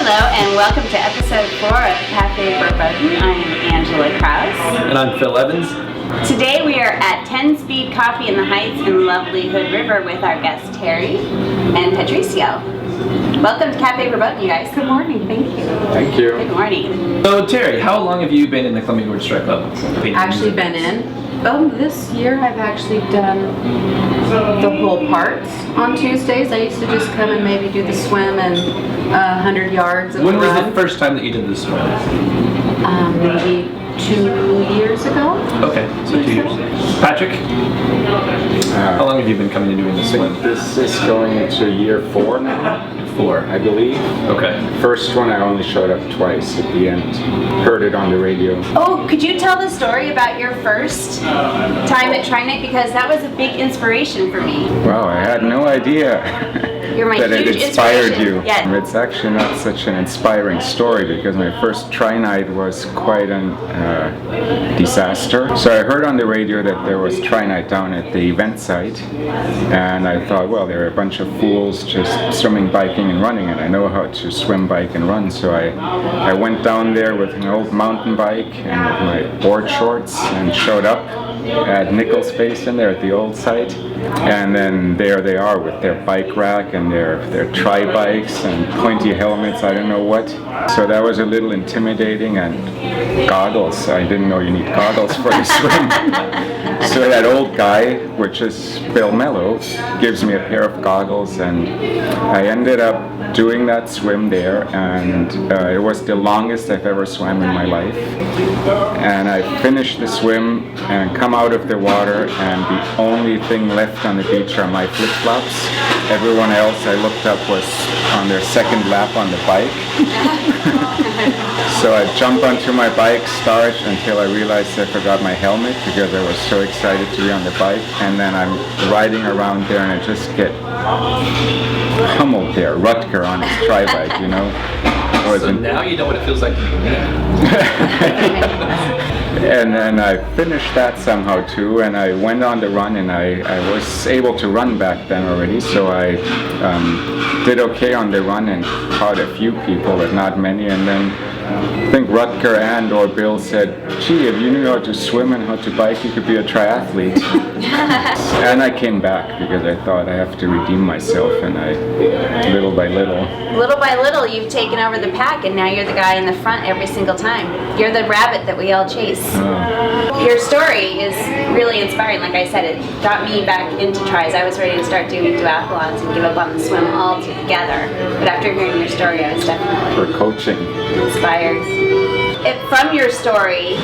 Hello and welcome to episode 4 of Cafe Verboten. I am Angela Krause. And I'm Phil Evans. Today we are at 10 Speed Coffee in the Heights in lovely Hood River with our guests Terry and Patricio. Welcome to Cafe Verboten, you guys. Good morning, thank you. Thank you. Good morning. So Terry, how long have you been in the Columbia Gorge Strike Club? Actually been in. This year I've actually done the whole parts on Tuesdays. I used to just come and maybe do the swim and 100 yards of When run. was the first time that you did the swim? Maybe 2 years ago. Okay, so 2 years. Patrick, how long have you been coming and doing the swim? This is going into year 4 now. 4, I believe. Okay. First one I only showed up twice at the end. Heard it on the radio. Oh, could you tell the story about your first time at Tri-Night? Because that was a big inspiration for me. Wow, I had no idea You're my that it huge inspired inspiration. you. Yeah. It's actually not such an inspiring story because my first Tri-Night was quite a disaster. So I heard on the radio that there was Tri-Night down at the event site, and I thought, well, there are a bunch of fools just swimming, biking, and running, and I know how to swim, bike, and run. So I went down there with an old mountain bike and with my board shorts and showed up at nickel space in there at the old site, and then there they are with their bike rack and their tri-bikes and pointy helmets, I don't know what. So that was a little intimidating, and goggles. I didn't know you need goggles for the swim. So that old guy, which is Bill Mello, gives me a pair of goggles, and I ended up doing that swim there, and it was the longest I've ever swam in my life. And I finished the swim and come out of the water, and the only thing left on the beach are my flip-flops. Everyone else I looked up was on their second lap on the bike. So I jump onto my bike, start until I realized I forgot my helmet because I was so excited to be on the bike, and then I'm riding around there and I just get pummeled there, Rutger on his tri-bike, you know. So now you know what it feels like to be me. And then I finished that somehow too, and I went on the run, and I was able to run back then already, so I did okay on the run and caught a few people, but not many. And then I think Rutger and or Bill said, gee, if you knew how to swim and how to bike, you could be a triathlete. And I came back because I thought I have to redeem myself, and little by little, you've taken over the pack, and now you're the guy in the front every single time. You're the rabbit that we all chase. Your story is really inspiring. Like I said, it got me back into tries. I was ready to start doing duathlons and give up on the swim altogether. But after hearing your story, I was definitely for coaching inspired. From your story,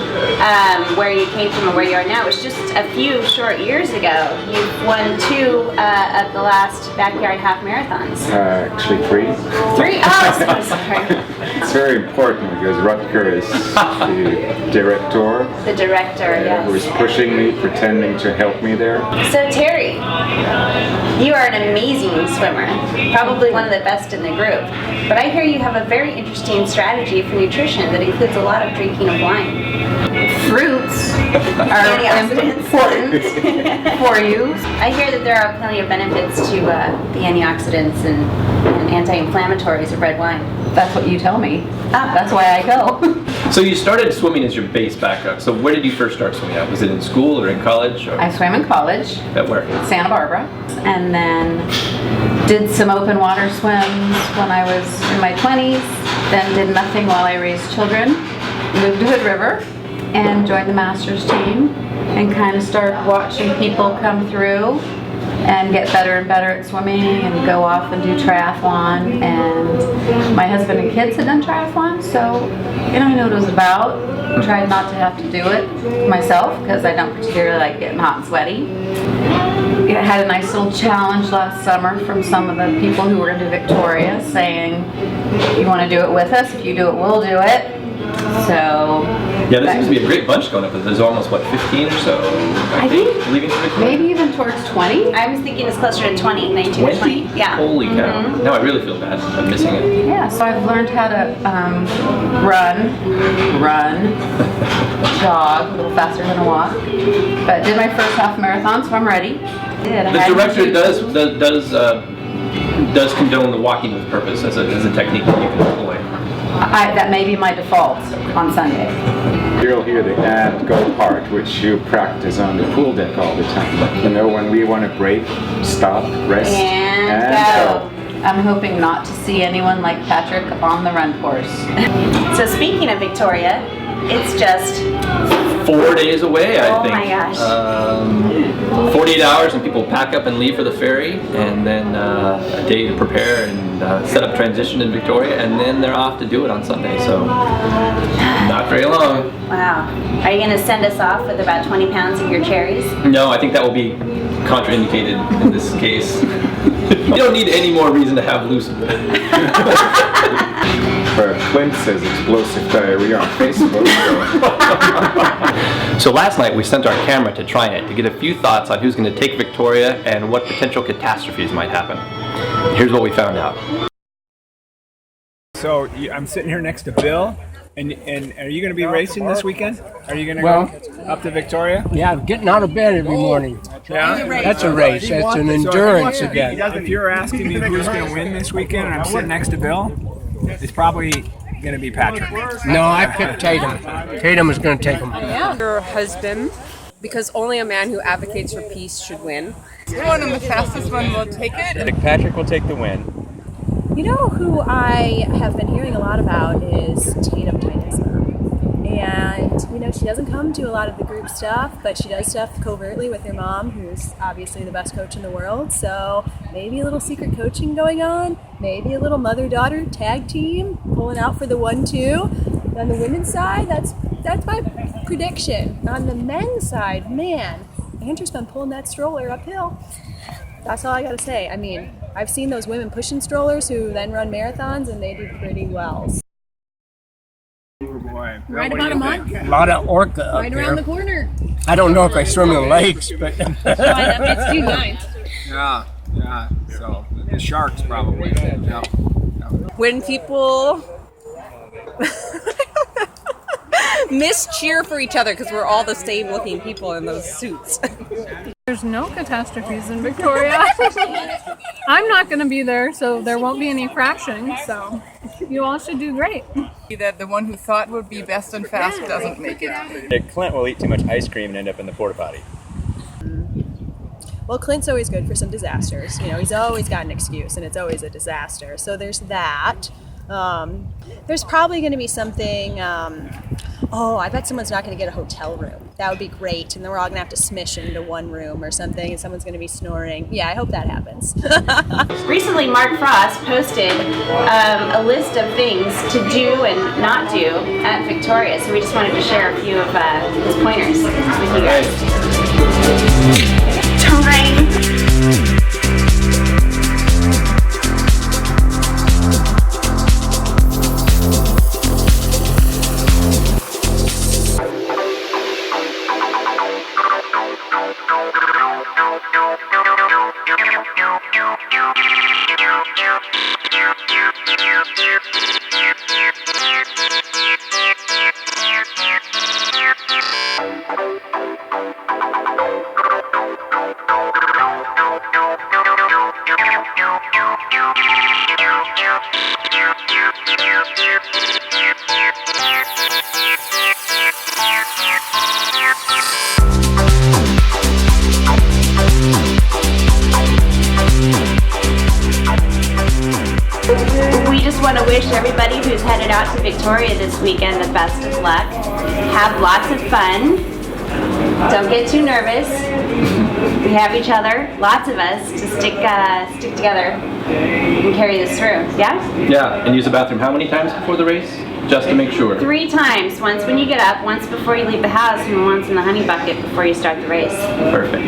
where you came from and where you are now, was just a few short years ago. You've won 2 of the last backyard half marathons. Actually 3. 3? Oh, so sorry. It's very important because Rutger is the director. The director, yes. Who is pushing me, pretending to help me there. So Terry, you are an amazing swimmer, probably one of the best in the group. But I hear you have a very interesting strategy for nutrition that includes a lot of drinking of wine. Fruits are important for you. I hear that there are plenty of benefits to the antioxidants and anti-inflammatories of red wine. That's what you tell me. That's why I go. So you started swimming as your base background. So where did you first start swimming at? Was it in school or in college? Or I swam in college. At where? Santa Barbara, and then did some open water swims when I was in my 20s, then did nothing while I raised children, moved to Hood River, and joined the master's team, and kind of started watching people come through and get better and better at swimming and go off and do triathlon. And my husband and kids had done triathlon, so I knew what it was about. Tried not to have to do it myself because I don't particularly like getting hot and sweaty. I had a nice little challenge last summer from some of the people who were into Victoria saying, you want to do it with us? If you do it, we'll do it. So yeah, there seems to be a great bunch going up. There's almost, what, 15 or so? I think leaving for Victoria? Maybe even towards 20. I was thinking it's closer to 20, 19 or 20. Yeah. Holy cow. Now I really feel bad. I'm missing it. Yeah, so I've learned how to run, jog, a little faster than a walk. But did my first half marathon, so I'm ready. The director does does condone the walking with purpose as a technique that you can employ. That may be my default on Sunday. You'll hear the and go part, which you practice on the pool deck all the time. You know, when we want to break, stop, rest, And go. I'm hoping not to see anyone like Patrick on the run course. So speaking of Victoria, it's just 4 days away, I Oh think. my gosh. 48 hours and people pack up and leave for the ferry, and then a day to prepare and set up transition in Victoria, and then they're off to do it on Sunday, so not very long. Wow. Are you going to send us off with about 20 pounds of your cherries? No, I think that will be contraindicated in this case. You don't need any more reason to have loose. Clint says explosive diarrhea on Facebook. So last night we sent our camera to TriNet to get a few thoughts on who's going to take Victoria and what potential catastrophes might happen. Here's what we found out. So I'm sitting here next to Bill, and are you going to be racing this weekend? Are you going to go up to Victoria? Yeah, I'm getting out of bed every morning. Yeah, That's a race. That's an endurance event. If you're asking me who's going to win this weekend, and I'm sitting next to Bill, it's probably going to be Patrick. No, I picked Tatum. Tatum is going to take him. Your husband, because only a man who advocates for peace should win. One of the fastest one will take it. Patrick will take the win. You know who I have been hearing a lot about is Tatum Titusma. And, you know, she doesn't come to a lot of the group stuff, but she does stuff covertly with her mom, who's obviously the best coach in the world. So maybe a little secret coaching going on, maybe a little mother-daughter tag team pulling out for the 1-2. On the women's side, that's my prediction. On the men's side, man, Andrew's been pulling that stroller uphill. That's all I gotta say. I mean, I've seen those women pushing strollers who then run marathons, and they do pretty well. Boy, Right about a month. A lot of orca up Right around the there. corner. I don't know if I swim in the lakes, but It's June 9th. Yeah. So the sharks probably. Yeah. When people mischeer for each other because we're all the same looking people in those suits. There's no catastrophes in Victoria. I'm not going to be there, so there won't be any crashing, so you all should do great. That the one who thought would be best and fast doesn't make it. Clint will eat too much ice cream and end up in the porta potty. Well, Clint's always good for some disasters. You know, he's always got an excuse, and it's always a disaster. So there's that. There's probably going to be something. I bet someone's not going to get a hotel room. That would be great. And then we're all going to have to smish into one room or something, and someone's going to be snoring. Yeah, I hope that happens. Recently, Mark Frost posted a list of things to do and not do at Victoria. So we just wanted to share a few of his pointers with you guys. Time. We just want to wish everybody who's headed out to Victoria this weekend the best of luck. Have lots of fun. Don't get too nervous. We have each other, lots of us, to stick together and carry this through. Yeah? Yeah, and use the bathroom how many times before the race? Just to make sure. 3 times. Once when you get up, once before you leave the house, and once in the honey bucket before you start the race. Perfect.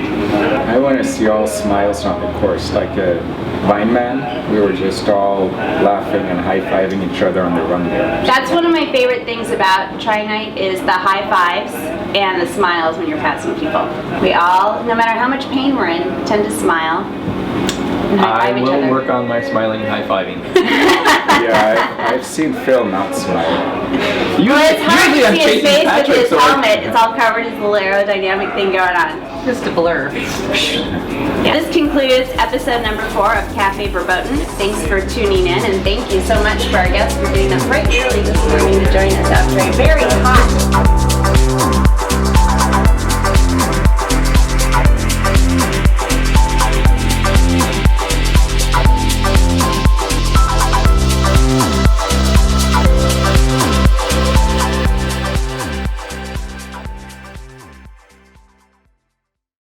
I want to see all smiles on the course, like a Vine Man. We were just all laughing and high-fiving each other on the run there. That's one of my favorite things about Tri-Night is the high fives and the smiles when you're passing people. We all, no matter how much pain we're in, tend to smile and I high-five each will other. work on my smiling and high-fiving. Yeah, I've seen Phil not smile. Well, it's hard Usually to I'm see his chasing face with Patrick, his so helmet. It's all covered, his little aerodynamic thing going on. Just a blur. This concludes episode number 4 of Cafe Verboten. Thanks for tuning in, and thank you so much for our guests for getting up bright early this morning to join us after a very hot